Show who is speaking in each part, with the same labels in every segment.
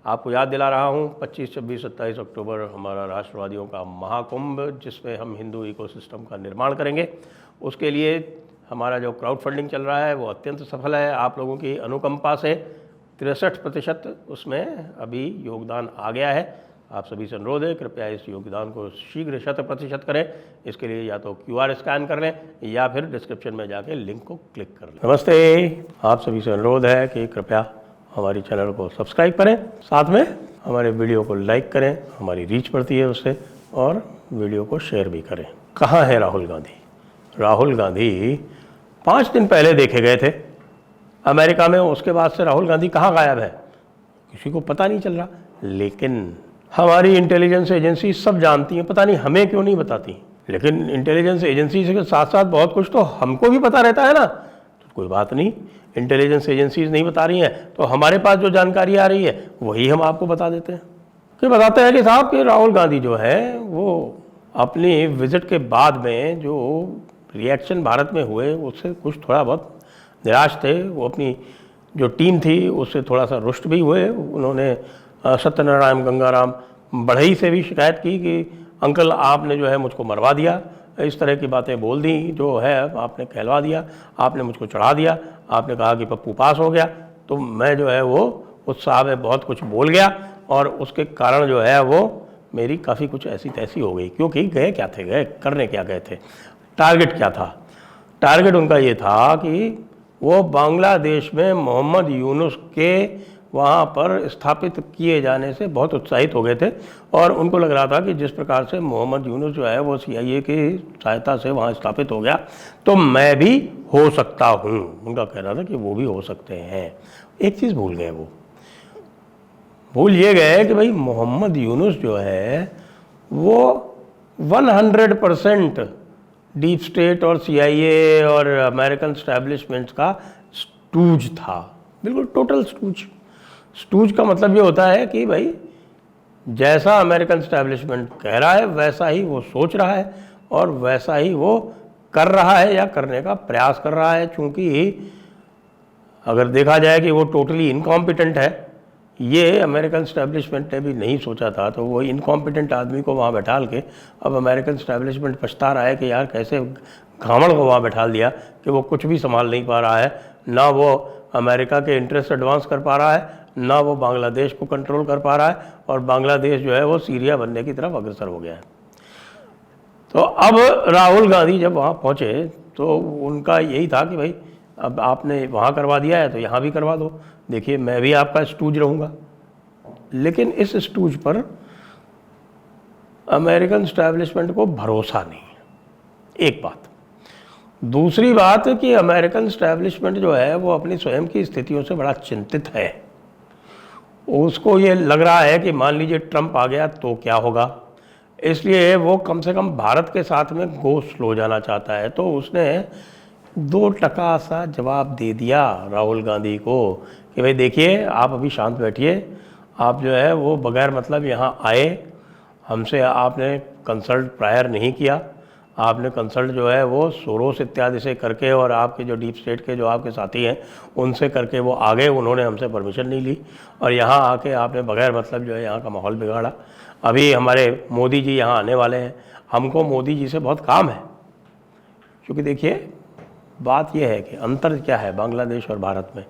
Speaker 1: आपको याद दिला रहा हूँ 25, 26, 27 अक्टूबर हमारा राष्ट्रवादियों का महाकुंभ, जिसमें हम हिंदू इकोसिस्टम का निर्माण करेंगे। उसके लिए हमारा जो क्राउड फंडिंग चल रहा है वो अत्यंत सफल है। आप लोगों की अनुकंपा से 63% उसमें अभी योगदान आ गया है। आप सभी से अनुरोध है, कृपया इस योगदान को शीघ्र 100% करें। इसके लिए या तो QR स्कैन कर लें या फिर डिस्क्रिप्शन में जाके लिंक को क्लिक कर लें। नमस्ते, आप सभी से अनुरोध है कि कृपया हमारी चैनल को सब्सक्राइब करें, साथ में हमारे वीडियो को लाइक करें, हमारी रीच बढ़ती है उससे, और वीडियो को शेयर भी करें। कहाँ है राहुल गांधी? राहुल गांधी 5 दिन पहले देखे गए थे अमेरिका में। उसके बाद से राहुल गांधी कहाँ गायब है किसी को पता नहीं चल रहा। लेकिन हमारी इंटेलिजेंस एजेंसी सब जानती हैं, पता नहीं हमें क्यों नहीं बताती। लेकिन इंटेलिजेंस एजेंसी के साथ साथ बहुत कुछ तो हमको भी पता रहता है ना। तो कोई बात नहीं, इंटेलिजेंस एजेंसीज नहीं बता रही हैं तो हमारे पास जो जानकारी आ रही है वही हम आपको बता देते हैं। कि बताते हैं कि साहब कि राहुल गांधी जो है वो अपनी विजिट के बाद में जो रिएक्शन भारत में हुए उससे कुछ थोड़ा बहुत निराश थे। वो अपनी जो टीम थी उससे थोड़ा सा रुष्ट भी हुए। उन्होंने सत्यनारायण गंगाराम बढ़ई से भी शिकायत की कि अंकल आपने जो है मुझको मरवा दिया, इस तरह की बातें बोल दी, जो है आपने कहलवा दिया, आपने मुझको चढ़ा दिया, आपने कहा कि पप्पू पास हो गया। तो मैं जो है वो उत्साह में बहुत कुछ बोल गया और उसके कारण जो है वो मेरी काफ़ी कुछ ऐसी तैसी हो गई। क्योंकि गए क्या थे, गए करने क्या गए थे, टारगेट क्या था? टारगेट उनका ये था कि वो बांग्लादेश में मोहम्मद यूनुस के वहाँ पर स्थापित किए जाने से बहुत उत्साहित हो गए थे और उनको लग रहा था कि जिस प्रकार से मोहम्मद यूनुस जो है वो CIA की सहायता से वहाँ स्थापित हो गया तो मैं भी हो सकता हूँ। उनका कहना था कि वो भी हो सकते हैं। एक चीज़ भूल गए, वो भूल ये गए कि भाई मोहम्मद यूनुस जो है वो 100% डीप स्टेट और CIA और अमेरिकन स्टैब्लिशमेंट्स का स्टूज था, बिल्कुल टोटल स्टूज। स्टूज का मतलब ये होता है कि भाई जैसा अमेरिकन स्टैब्लिशमेंट कह रहा है वैसा ही वो सोच रहा है और वैसा ही वो कर रहा है या करने का प्रयास कर रहा है। चूँकि अगर देखा जाए कि वो टोटली इनकॉम्पिटेंट है, ये अमेरिकन स्टैब्लिशमेंट ने भी नहीं सोचा था, तो वो इनकॉम्पिटेंट आदमी को वहाँ बैठाल के अब अमेरिकन स्टैब्लिशमेंट पछता रहा है कि यार कैसे घावड़ को वहाँ बैठाल दिया कि वो कुछ भी संभाल नहीं पा रहा है, ना वो अमेरिका के इंटरेस्ट एडवांस कर पा रहा है, ना वो बांग्लादेश को कंट्रोल कर पा रहा है, और बांग्लादेश जो है वो सीरिया बनने की तरफ अग्रसर हो गया है। तो अब राहुल गांधी जब वहाँ पहुँचे तो उनका यही था कि भाई अब आपने वहाँ करवा दिया है तो यहाँ भी करवा दो, देखिए मैं भी आपका स्टूज रहूँगा। लेकिन इस स्टूज पर अमेरिकन स्टैब्लिशमेंट को भरोसा नहीं है, एक बात। दूसरी बात कि अमेरिकन स्टैब्लिशमेंट जो है वो अपनी स्वयं की स्थितियों से बड़ा चिंतित है। उसको ये लग रहा है कि मान लीजिए ट्रंप आ गया तो क्या होगा, इसलिए वो कम से कम भारत के साथ में गो स्लो जाना चाहता है। तो उसने 2 टका सा जवाब दे दिया राहुल गांधी को कि भाई देखिए आप अभी शांत बैठिए, आप जो है वो बगैर मतलब यहाँ आए, हमसे आपने कंसल्ट प्रायर नहीं किया, आपने कंसल्ट जो है वो सोरोस इत्यादि से करके और आपके जो डीप स्टेट के जो आपके साथी हैं उनसे करके वो आ गए, उन्होंने हमसे परमिशन नहीं ली और यहाँ आके आपने बगैर मतलब जो है यहाँ का माहौल बिगाड़ा। अभी हमारे मोदी जी यहाँ आने वाले हैं, हमको मोदी जी से बहुत काम है। क्योंकि देखिए बात यह है कि अंतर क्या है बांग्लादेश और भारत में।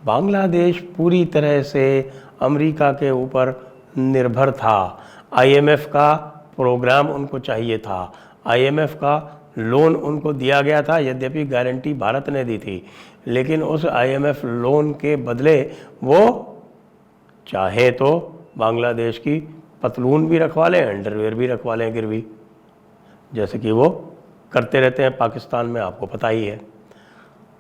Speaker 1: बांग्लादेश पूरी तरह से अमेरिका के ऊपर निर्भर था। IMF का प्रोग्राम उनको चाहिए था, IMF का लोन उनको दिया गया था, यद्यपि गारंटी भारत ने दी थी, लेकिन उस IMF लोन के बदले वो चाहे तो बांग्लादेश की पतलून भी रखवा लें, अंडरवेयर भी रखवा लें गिरवी, जैसे कि वो करते रहते हैं पाकिस्तान में, आपको पता ही है।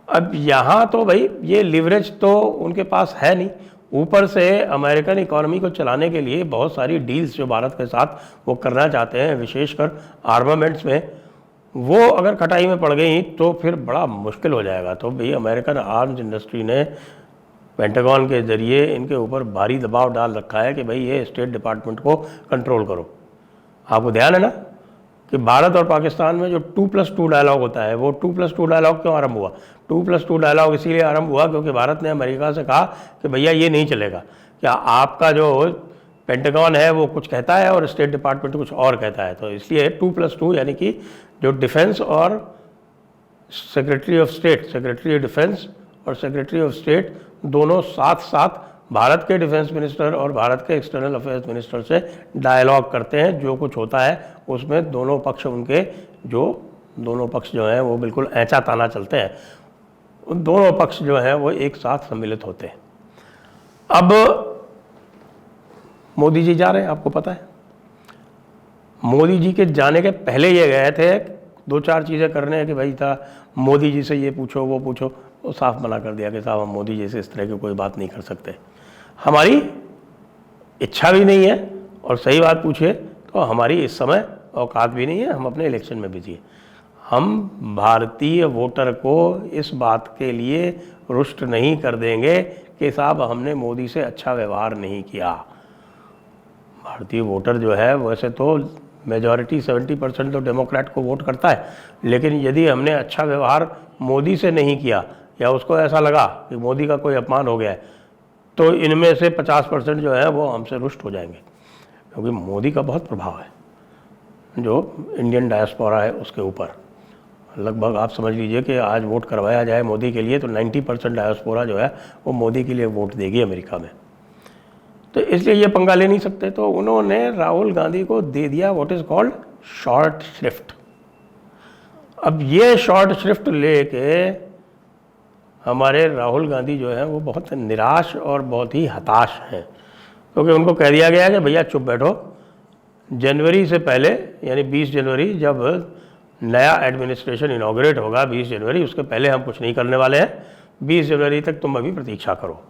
Speaker 1: अब यहाँ तो भाई ये लिवरेज तो उनके पास है नहीं, ऊपर से अमेरिकन इकोनॉमी को चलाने के लिए बहुत सारी डील्स जो भारत के साथ वो करना चाहते हैं, विशेषकर आर्मामेंट्स में, वो अगर कटाई में पड़ गई तो फिर बड़ा मुश्किल हो जाएगा। तो भाई अमेरिकन आर्म्स इंडस्ट्री ने पेंटागन के ज़रिए इनके ऊपर भारी दबाव डाल रखा है कि भाई ये स्टेट डिपार्टमेंट को कंट्रोल करो। आपको ध्यान है ना कि भारत और पाकिस्तान में जो 2+2 डायलॉग होता है, वो 2+2 डायलॉग क्यों आरंभ हुआ? 2+2 डायलॉग इसीलिए आरंभ हुआ क्योंकि भारत ने अमेरिका से कहा कि भैया ये नहीं चलेगा क्या आपका जो पेंटागन है वो कुछ कहता है और स्टेट डिपार्टमेंट कुछ और कहता है। तो इसलिए 2+2 यानी कि जो डिफेंस और secretary of state, secretary of defence और सेक्रेटरी ऑफ स्टेट दोनों साथ साथ भारत के डिफेंस मिनिस्टर और भारत के एक्सटर्नल अफेयर्स मिनिस्टर से डायलॉग करते हैं। जो कुछ होता है उसमें दोनों पक्ष जो हैं वो बिल्कुल ऐंचा ताना चलते हैं। उन दोनों पक्ष जो हैं वो एक साथ सम्मिलित होते हैं। अब मोदी जी जा रहे हैं, आपको पता है। मोदी जी के जाने के पहले ये गए थे 2-4 चीज़ें करने हैं कि भाई था मोदी जी से ये पूछो वो पूछो, वो साफ मना कर दिया कि साहब हम मोदी जी से इस तरह की कोई बात नहीं कर सकते, हमारी इच्छा भी नहीं है, और सही बात पूछिए तो हमारी इस समय औकात भी नहीं है, हम अपने इलेक्शन में बिजी हैं। हम भारतीय वोटर को इस बात के लिए रुष्ट नहीं कर देंगे कि साहब हमने मोदी से अच्छा व्यवहार नहीं किया। भारतीय वोटर जो है वैसे तो मेजॉरिटी 70% तो डेमोक्रेट को वोट करता है, लेकिन यदि हमने अच्छा व्यवहार मोदी से नहीं किया या उसको ऐसा लगा कि मोदी का कोई अपमान हो गया है, तो इनमें से 50% जो है वो हमसे रुष्ट हो जाएंगे। क्योंकि मोदी का बहुत प्रभाव है जो इंडियन डायस्पोरा है उसके ऊपर। लगभग आप समझ लीजिए कि आज वोट करवाया जाए मोदी के लिए तो 90% डायस्पोरा जो है वो मोदी के लिए वोट देगी अमेरिका में। तो इसलिए ये पंगा ले नहीं सकते। तो उन्होंने राहुल गांधी को दे दिया व्हाट इज़ कॉल्ड शॉर्ट श्रिफ्ट। अब ये शॉर्ट श्रिफ्ट लेके हमारे राहुल गांधी जो है वो बहुत निराश और बहुत ही हताश हैं, क्योंकि उनको कह दिया गया कि भैया चुप बैठो, जनवरी से पहले यानी 20 जनवरी जब नया एडमिनिस्ट्रेशन इनॉग्रेट होगा 20 जनवरी, उसके पहले हम कुछ नहीं करने वाले हैं, 20 जनवरी तक तुम अभी प्रतीक्षा करो।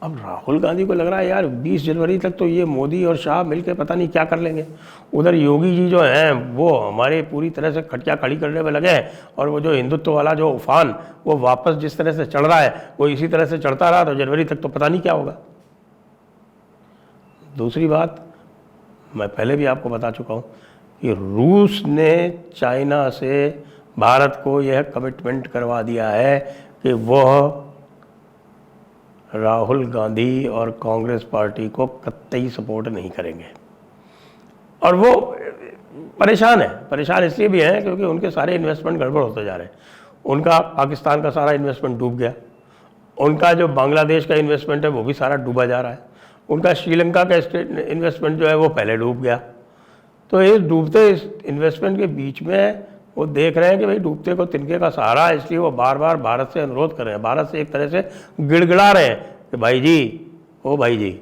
Speaker 1: अब राहुल गांधी को लग रहा है यार 20 जनवरी तक तो ये मोदी और शाह मिलकर पता नहीं क्या कर लेंगे। उधर योगी जी जो हैं वो हमारे पूरी तरह से खटिया खड़ी करने में लगे हैं, और वो जो हिंदुत्व वाला जो उफान वो वापस जिस तरह से चढ़ रहा है वो इसी तरह से चढ़ता रहा तो जनवरी तक तो पता नहीं क्या होगा। दूसरी बात मैं पहले भी आपको बता चुका हूँ कि रूस ने चाइना से भारत को यह कमिटमेंट करवा दिया है कि वह राहुल गांधी और कांग्रेस पार्टी को कतई सपोर्ट नहीं करेंगे। और वो परेशान है। परेशान इसलिए भी हैं क्योंकि उनके सारे इन्वेस्टमेंट गड़बड़ होते जा रहे हैं। उनका पाकिस्तान का सारा इन्वेस्टमेंट डूब गया, उनका जो बांग्लादेश का इन्वेस्टमेंट है वो भी सारा डूबा जा रहा है, उनका श्रीलंका का इन्वेस्टमेंट जो है वो पहले डूब गया। तो इस डूबते इस इन्वेस्टमेंट के बीच में वो देख रहे हैं कि भाई डूबते को तिनके का सहारा है, इसलिए वो बार बार भारत से अनुरोध कर रहे हैं, भारत से एक तरह से गिड़गिड़ा रहे हैं कि भाई जी, ओ भाई जी,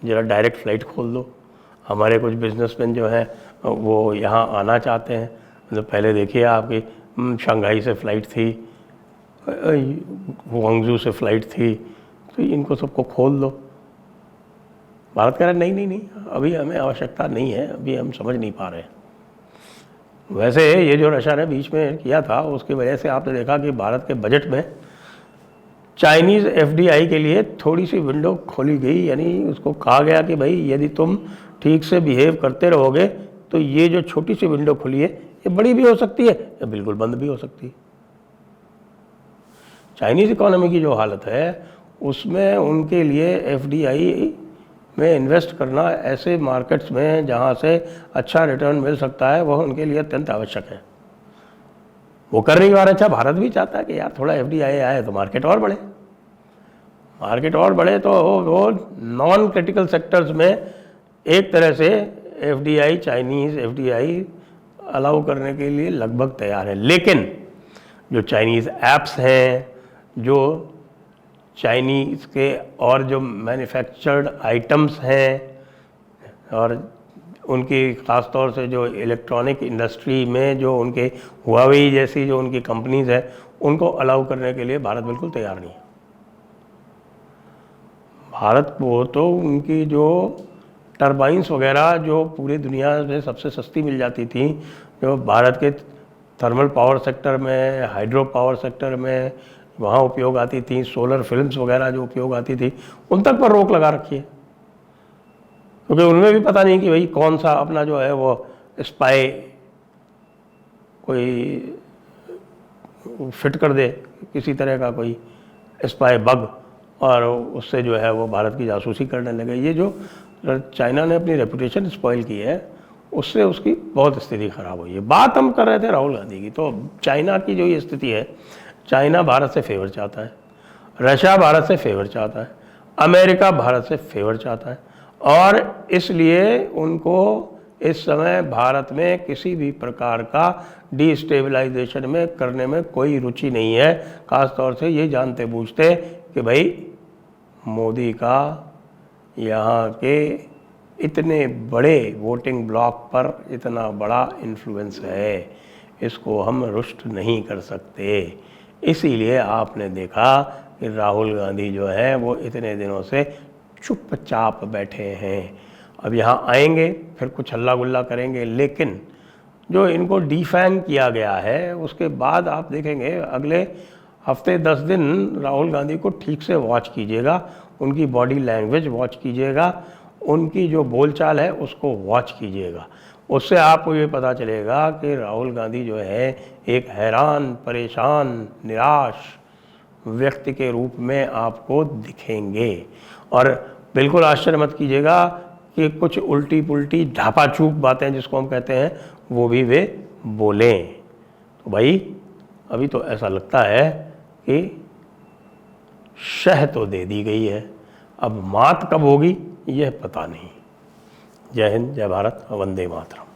Speaker 1: ज़रा डायरेक्ट फ़्लाइट खोल दो। हमारे कुछ बिजनेसमैन जो हैं वो यहाँ आना चाहते हैं। मतलब पहले देखिए आपकी शंघाई से फ़्लाइट थी, गुआंगजू से फ़्लाइट थी, तो इनको सबको खोल दो। भारत कह रहा है नहीं नहीं नहीं, अभी हमें आवश्यकता नहीं है, अभी हम समझ नहीं पा रहे हैं। वैसे ये जो रशिया ने बीच में किया था उसकी वजह से आपने देखा कि भारत के बजट में चाइनीज़ एफडीआई के लिए थोड़ी सी विंडो खोली गई, यानी उसको कहा गया कि भाई यदि तुम ठीक से बिहेव करते रहोगे तो ये जो छोटी सी विंडो खुली है ये बड़ी भी हो सकती है या बिल्कुल बंद भी हो सकती है। चाइनीज़ इकोनॉमी की जो हालत है उसमें उनके लिए एफडीआई में इन्वेस्ट करना ऐसे मार्केट्स में जहाँ से अच्छा रिटर्न मिल सकता है वह उनके लिए अत्यंत आवश्यक है। वो कर नहीं पा रहे। अच्छा, भारत भी चाहता है कि यार थोड़ा एफडीआई आए तो मार्केट और बढ़े, मार्केट और बढ़े। तो वो नॉन क्रिटिकल सेक्टर्स में एक तरह से एफडीआई, चाइनीज़ एफडीआई अलाउ करने के लिए लगभग तैयार है। लेकिन जो चाइनीज़ ऐप्स हैं, जो चाइनीज़ के और जो मैन्युफैक्चर्ड आइटम्स हैं, और उनकी ख़ास तौर से जो इलेक्ट्रॉनिक इंडस्ट्री में जो उनके हुआवेई जैसी जो उनकी कंपनीज़ है उनको अलाउ करने के लिए भारत बिल्कुल तैयार नहीं है। भारत को तो उनकी जो टरबाइंस वगैरह जो पूरी दुनिया में सबसे सस्ती मिल जाती थी, जो भारत के थर्मल पावर सेक्टर में, हाइड्रो पावर सेक्टर में वहाँ उपयोग आती थी, सोलर फिल्म्स वगैरह जो उपयोग आती थी, उन तक पर रोक लगा रखी है। क्योंकि उनमें भी पता नहीं कि भाई कौन सा अपना जो है वो स्पाई कोई फिट कर दे, किसी तरह का कोई स्पाई बग, और उससे जो है वो भारत की जासूसी करने लगे। ये जो चाइना ने अपनी रेपुटेशन स्पॉइल की है, उससे उसकी बहुत स्थिति ख़राब हुई है। बात हम कर रहे थे राहुल गांधी की, तो चाइना की जो ये स्थिति है, चाइना भारत से फेवर चाहता है, रशिया भारत से फेवर चाहता है, अमेरिका भारत से फेवर चाहता है, और इसलिए उनको इस समय भारत में किसी भी प्रकार का डिस्टेबलाइजेशन में करने में कोई रुचि नहीं है। ख़ास तौर से ये जानते बूझते कि भाई मोदी का यहाँ के इतने बड़े वोटिंग ब्लॉक पर इतना बड़ा इन्फ्लुएंस है, इसको हम रुष्ट नहीं कर सकते। इसीलिए आपने देखा कि राहुल गांधी जो है वो इतने दिनों से चुपचाप बैठे हैं। अब यहाँ आएंगे, फिर कुछ हल्ला गुल्ला करेंगे, लेकिन जो इनको डिफैंग किया गया है उसके बाद आप देखेंगे अगले हफ्ते 10 दिन राहुल गांधी को ठीक से वॉच कीजिएगा, उनकी बॉडी लैंग्वेज वॉच कीजिएगा, उनकी जो बोलचाल है उसको वॉच कीजिएगा। उससे आपको ये पता चलेगा कि राहुल गांधी जो है एक हैरान, परेशान, निराश व्यक्ति के रूप में आपको दिखेंगे। और बिल्कुल आश्चर्य मत कीजिएगा कि कुछ उल्टी पुल्टी ढापाचूक बातें जिसको हम कहते हैं वो भी वे बोलें। तो भाई अभी तो ऐसा लगता है कि शह तो दे दी गई है, अब मात कब होगी यह पता नहीं। जय हिंद, जय भारत, वंदे मातरम।